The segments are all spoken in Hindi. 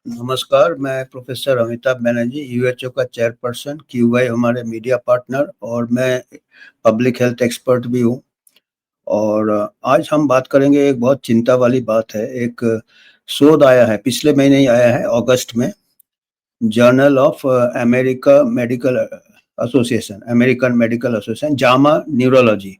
नमस्कार, मैं प्रोफ़ेसर अमिताभ बनर्जी, यूएचओ का चेयरपर्सन, क्यूआई हमारे मीडिया पार्टनर और मैं पब्लिक हेल्थ एक्सपर्ट भी हूँ। और आज हम बात करेंगे, एक बहुत चिंता वाली बात है। एक शोध आया है, पिछले महीने ही आया है अगस्त में, journal of American medical association, Jama neurology.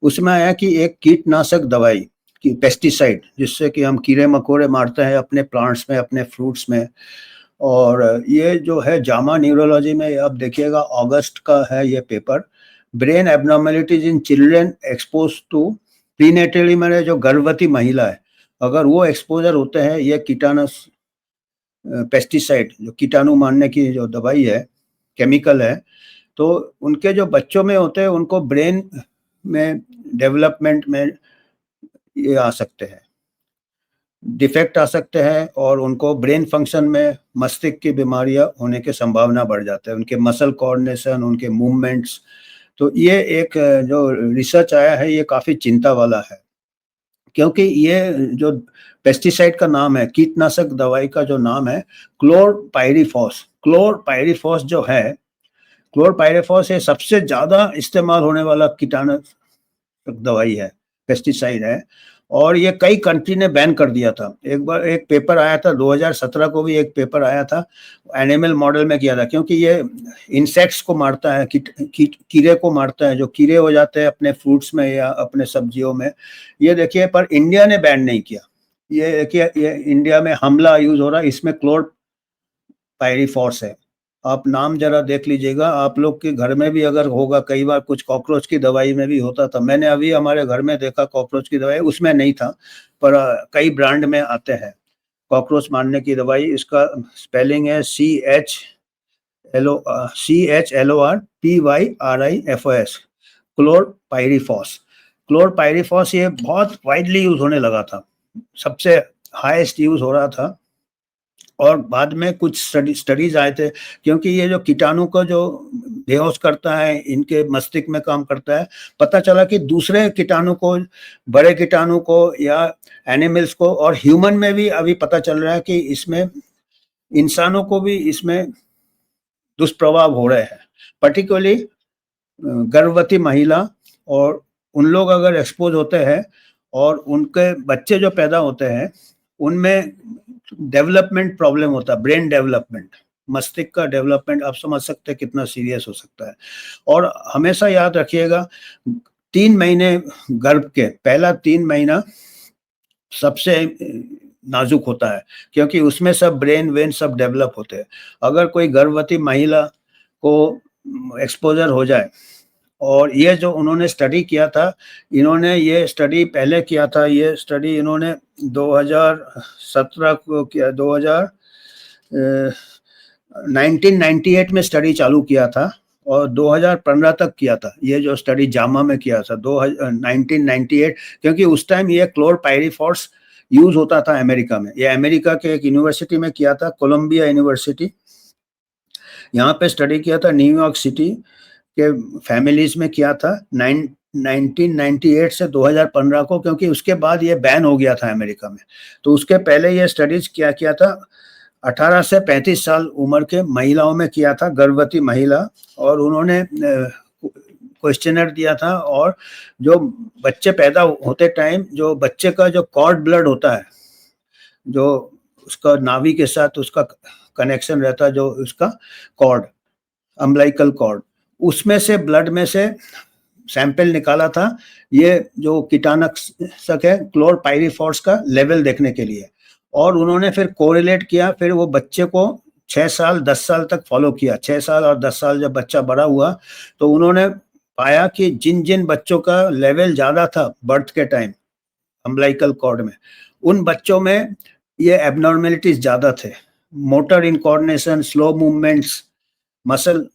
उसमें आया कि एक कीटनाशक दवाई कि पेस्टिसाइड, जिससे कि हम कीड़े-मकोड़े मारते हैं अपने प्लांट्स में, अपने फ्रूट्स में। और ये जो है जामा न्यूरोलॉजी में, अब देखिएगा अगस्त का है ये paper. Brain abnormalities in children exposed to prenatally, मैंने जो गर्भवती महिला है, अगर वो एक्सपोजर होते हैं ये कीटाणुस पेस्टिसाइड, जो कीटाणु मारने की जो दवाई है, केमिकल है, तो उनके जो बच्चों में होते हैं उनको ब्रेन में डेवलपमेंट में ये आ सकते हैं, डिफेक्ट आ सकते हैं, और उनको ब्रेन फंक्शन में मस्तिष्क की बीमारियां होने की संभावना बढ़ जाता है, उनके मसल कोऑर्डिनेशन, उनके मूवमेंट्स। तो ये एक जो रिसर्च आया है ये काफ़ी चिंता वाला है, क्योंकि ये जो पेस्टिसाइड का नाम है, कीटनाशक दवाई का जो नाम है, क्लोरपाइरीफॉस। क्लोरपाइरीफॉस जो है, क्लोरपाइरीफॉस ये सबसे ज़्यादा इस्तेमाल होने वाला कीटाणु दवाई है, पेस्टिसाइड है, और ये कई कंट्री ने बैन कर दिया था। एक बार एक पेपर आया था 2017 को भी एक पेपर आया था, एनिमल मॉडल में किया था, क्योंकि ये इंसेक्ट्स को मारता है, कीड़े को मारता है, जो कीड़े हो जाते हैं अपने फ्रूट्स में या अपने सब्जियों में। ये देखिए, पर इंडिया ने बैन नहीं किया। ये देखिए, ये इंडिया में हमला यूज हो रहा है, इसमें क्लोरपाइरीफॉस है। आप नाम जरा देख लीजिएगा, आप लोग के घर में भी अगर होगा, कई बार कुछ कॉकरोच की दवाई में भी होता था। मैंने अभी हमारे घर में देखा कॉकरोच की दवाई, उसमें नहीं था, पर कई ब्रांड में आते हैं कॉकरोच मारने की दवाई। इसका स्पेलिंग है CHLORPYRIFOS, क्लोरपाइरीफॉस। क्लोरपाइरीफॉस ये बहुत वाइडली यूज होने लगा था, सबसे हाईएस्ट यूज हो रहा था, और बाद में कुछ स्टडीज आए थे, क्योंकि ये जो कीटाणु को जो बेहोश करता है, इनके मस्तिष्क में काम करता है। पता चला कि दूसरे कीटाणु को, बड़े कीटाणु को या एनिमल्स को, और ह्यूमन में भी अभी पता चल रहा है कि इसमें इंसानों को भी इसमें दुष्प्रभाव हो रहे हैं, पर्टिकुलरली गर्भवती महिला। और उन लोग अगर एक्सपोज होते हैं और उनके बच्चे जो पैदा होते हैं, उनमें डेवलपमेंट प्रॉब्लम होता है, ब्रेन डेवलपमेंट, मस्तिष्क का डेवलपमेंट। आप समझ सकते हैं कितना सीरियस हो सकता है। और हमेशा याद रखिएगा, 3 महीने गर्भ के पहला 3 महीना सबसे नाजुक होता है, क्योंकि उसमें सब ब्रेन वेन सब डेवलप होते हैं। अगर कोई गर्भवती महिला को एक्सपोजर हो जाए, और ये जो उन्होंने स्टडी किया था, इन्होंने ये स्टडी पहले किया था, ये स्टडी इन्होंने 2017 को किया, 1998 में स्टडी चालू किया था, और 2015 तक किया था। ये जो स्टडी जामा में किया था 1998, क्योंकि उस टाइम ये क्लोरपाइरीफॉस यूज होता था अमेरिका में। ये अमेरिका के एक यूनिवर्सिटी में किया था, कोलंबिया यूनिवर्सिटी, यहाँ पे स्टडी किया था, न्यूयॉर्क सिटी के फैमिलीज में किया था 1998 से 2015 को, क्योंकि उसके बाद ये बैन हो गया था अमेरिका में। तो उसके पहले ये स्टडीज क्या किया था, 18 से 35 साल उम्र के महिलाओं में किया था, गर्भवती महिला, और उन्होंने क्वेश्चनर दिया था। और जो बच्चे पैदा होते टाइम, जो बच्चे का जो कॉर्ड ब्लड होता है, जो उसका नाभि के साथ उसका कनेक्शन रहता है, जो उसका कॉर्ड, अम्बिलिकल कॉर्ड, उसमें से ब्लड में से सैंपल निकाला था, ये जो कीटाणुनाशक है क्लोरपाइरीफॉस का लेवल देखने के लिए। और उन्होंने फिर कोरिलेट किया, फिर वो बच्चे को 6 साल 10 साल तक फॉलो किया। 6 साल और 10 साल जब बच्चा बड़ा हुआ, तो उन्होंने पाया कि जिन जिन बच्चों का लेवल ज़्यादा था बर्थ के टाइम अम्बिलिकल कॉर्ड में, उन बच्चों में ये एबनॉर्मेलिटीज ज़्यादा थे। मोटर इनकोऑर्डिनेशन, स्लो मूवमेंट्स, मसल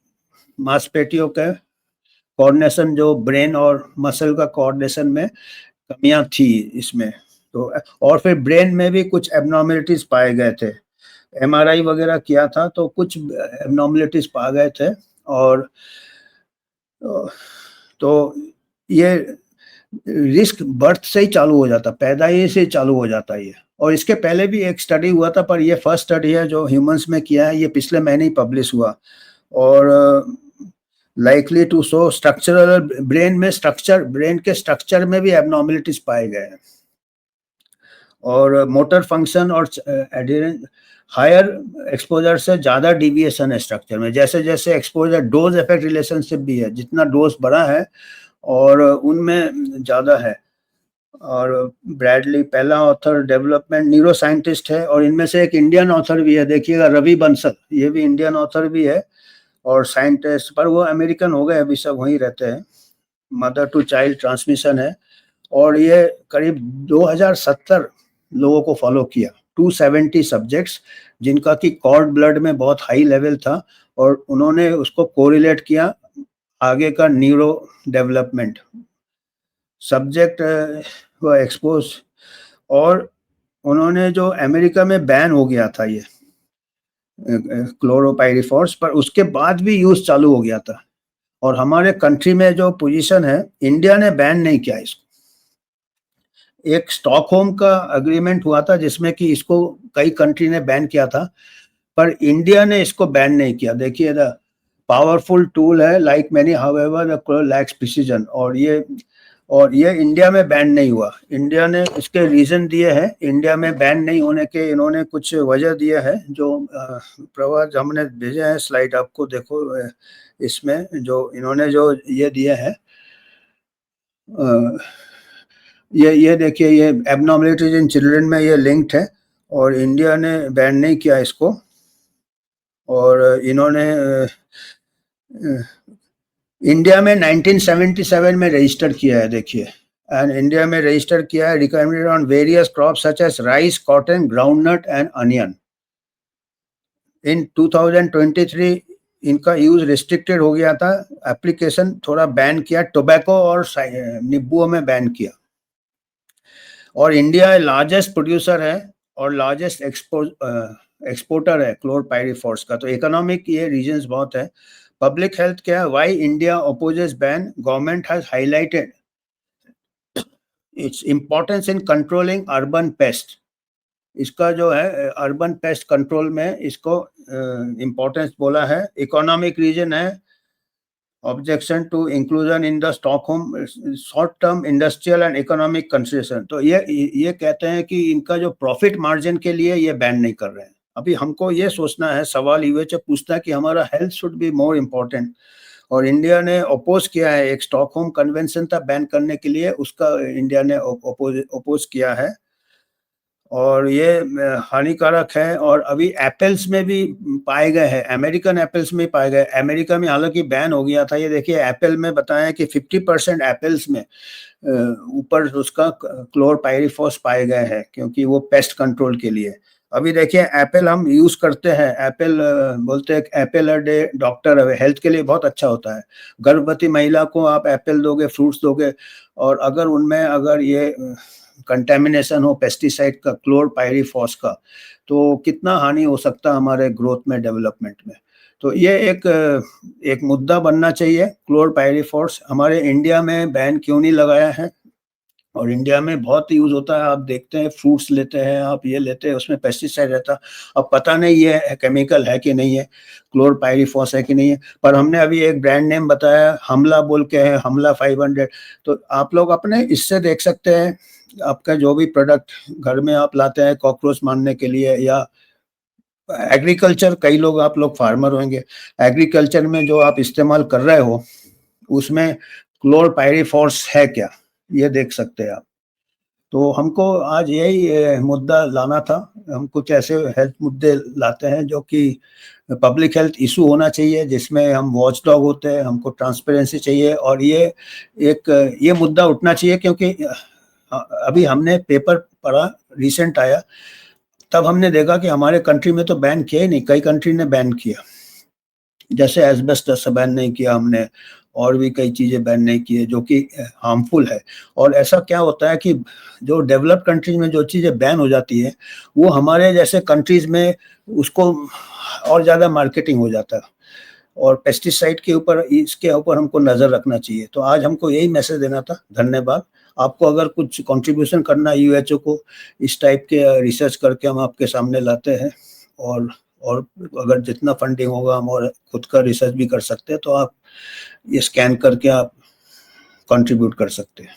मांसपेशियों के कोऑर्डिनेशन, जो ब्रेन और मसल का कोऑर्डिनेशन में कमियां थी इसमें। तो और फिर ब्रेन में भी कुछ एबनॉर्मेलिटीज पाए गए थे। एमआरआई वगैरह किया था, तो कुछ एबनॉर्मेलिटीज पाए गए थे। और तो ये रिस्क बर्थ से ही चालू हो जाता, पैदाइश से चालू हो जाता है ये। और इसके पहले भी एक स्टडी हुआ था, पर ये फर्स्ट स्टडी है जो ह्यूमंस में किया है, ये पिछले महीने ही पब्लिश हुआ। और likely to show structural brain के स्ट्रक्चर में भी एबनॉर्मेलिटीज पाए गए हैं। और मोटर फंक्शन और एडिरेंस, हायर एक्सपोजर से ज़्यादा डिविएशन है स्ट्रक्चर में। जैसे जैसे एक्सपोजर, डोज इफेक्ट रिलेशनशिप भी है, जितना डोज बड़ा है और उनमें ज़्यादा है। और ब्रैडली पहला ऑथर डेवलपमेंट न्यूरो साइंटिस्ट है, और इनमें से एक इंडियन ऑथर भी है, देखिएगा रवि बंसल, ये भी इंडियन ऑथर भी है और साइंटिस्ट, पर वो अमेरिकन हो गए, अभी सब वहीं रहते हैं। मदर टू चाइल्ड ट्रांसमिशन है, और ये करीब 2070 लोगों को फॉलो किया, 270 सब्जेक्ट्स, जिनका कि कॉर्ड ब्लड में बहुत हाई लेवल था, और उन्होंने उसको कोरिलेट किया आगे का न्यूरो डेवलपमेंट। सब्जेक्ट वो एक्सपोज, और उन्होंने जो अमेरिका में बैन हो गया था ये क्लोरोपाइरिफॉस, पर उसके बाद भी यूज चालू हो गया था। और हमारे कंट्री में जो पोजीशन है, इंडिया ने बैन नहीं किया इसको। एक स्टॉकहोम का एग्रीमेंट हुआ था जिसमें कि इसको कई कंट्री ने बैन किया था, पर इंडिया ने इसको बैन नहीं किया। देखिए, द पावरफुल टूल है, like many however the lakhs precision, और ये इंडिया में बैन नहीं हुआ। इंडिया ने इसके रीजन दिए हैं, इंडिया में बैन नहीं होने के इन्होंने कुछ वजह दिया है, जो प्रवाद हमने भेजे हैं स्लाइड, आपको देखो इसमें जो इन्होंने जो ये दिए हैं, ये देखिए, ये एबनॉर्मलिटीज इन चिल्ड्रन में ये लिंक्ड है, और इंडिया ने बैन नहीं किया इसको। और इन्होंने इंडिया में 1977 में रजिस्टर किया है, देखिए, एंड इंडिया में रजिस्टर किया है recommended on various crop such as rice, cotton, groundnut and onion. In 2023 इनका यूज रिस्ट्रिक्टेड हो गया था, एप्लीकेशन थोड़ा बैन किया, टोबैको और नींबुओं में बैन किया। और इंडिया लार्जेस्ट प्रोड्यूसर है और लार्जेस्ट एक्सपोर्टर है क्लोरपाइरिफॉस का। तो इकोनॉमिक ये रीजंस बहुत है। पब्लिक हेल्थ क्या है, why India opposes ban, government has highlighted its importance in controlling urban paste. इसका जो है अर्बन पेस्ट कंट्रोल में इसको इम्पोर्टेंस बोला है। इकोनॉमिक रीजन है, objection to inclusion in the Stockholm short term industrial and economic consideration. तो ये कहते हैं कि इनका जो प्रॉफिट मार्जिन के लिए ये बैन नहीं कर रहे हैं। अभी हमको ये सोचना है, सवाल यूएचए पूछता है कि हमारा health should be more important, और इंडिया ने अपोज किया है। एक स्टॉकहोम कन्वेंशन था बैन करने के लिए, उसका इंडिया ने अपोज किया है, और ये हानिकारक है। और अभी एप्पल्स में भी पाए गए हैं, अमेरिकन एप्पल्स में पाए गए। अमेरिका में हालांकि बैन हो गया था। ये देखिए, एप्पल में बताया कि 50% एप्पल्स में ऊपर उसका क्लोरपाइरिफॉस पाए गए हैं, क्योंकि वो पेस्ट कंट्रोल के लिए। अभी देखिए, एप्पल हम यूज करते हैं, एप्पल बोलते हैं Apple a day doctor, health के लिए बहुत अच्छा होता है। गर्भवती महिला को आप एप्पल दोगे, फ्रूट्स दोगे, और अगर उनमें अगर ये कंटेमिनेशन हो पेस्टिसाइड का, क्लोरपाइरिफॉस का, तो कितना हानि हो सकता है हमारे ग्रोथ में, डेवलपमेंट में। तो ये एक मुद्दा बनना चाहिए। क्लोरपाइरिफॉस हमारे इंडिया में बैन क्यों नहीं लगाया है, और इंडिया में बहुत यूज होता है। आप देखते हैं, फ्रूट्स लेते हैं आप, ये लेते हैं, उसमें पेस्टिसाइड रहता, अब पता नहीं ये केमिकल है कि नहीं है, क्लोरपाइरिफॉस है कि नहीं है। पर हमने अभी एक ब्रांड नेम बताया, हमला बोल के है, हमला 500। तो आप लोग अपने इससे देख सकते हैं, आपका जो भी प्रोडक्ट घर में आप लाते हैं कॉकरोच मारने के लिए, या एग्रीकल्चर, कई लोग आप लोग फार्मर होंगे, एग्रीकल्चर में जो आप इस्तेमाल कर रहे हो उसमें क्लोरपाइरिफॉस है क्या, ये देख सकते हैं आप। तो हमको आज यही मुद्दा लाना था। हम कुछ ऐसे हेल्थ मुद्दे लाते हैं जो कि पब्लिक हेल्थ इशू होना चाहिए, जिसमें हम वॉच डॉग होते हैं, हमको ट्रांसपेरेंसी चाहिए, और ये मुद्दा उठना चाहिए। क्योंकि अभी हमने पेपर पढ़ा, रिसेंट आया, तब हमने देखा कि हमारे कंट्री में तो बैन किया ही नहीं, कई कंट्री ने बैन किया। जैसे एस्बेस्टस बैन नहीं किया हमने, और भी कई चीजें बैन नहीं की है जो कि हार्मफुल है। और ऐसा क्या होता है कि जो डेवलप्ड कंट्रीज में जो चीजें बैन हो जाती है, वो हमारे जैसे कंट्रीज में उसको और ज्यादा मार्केटिंग हो जाता है। और पेस्टिसाइड के ऊपर, इसके ऊपर हमको नजर रखना चाहिए। तो आज हमको यही मैसेज देना था। धन्यवाद। आपको अगर कुछ कंट्रीब्यूशन करना है यूएचओ को, इस टाइप के रिसर्च करके हम आपके सामने लाते हैं। और अगर जितना फंडिंग होगा हम और खुद का रिसर्च भी कर सकते हैं, तो आप ये स्कैन करके आप कंट्रीब्यूट कर सकते हैं।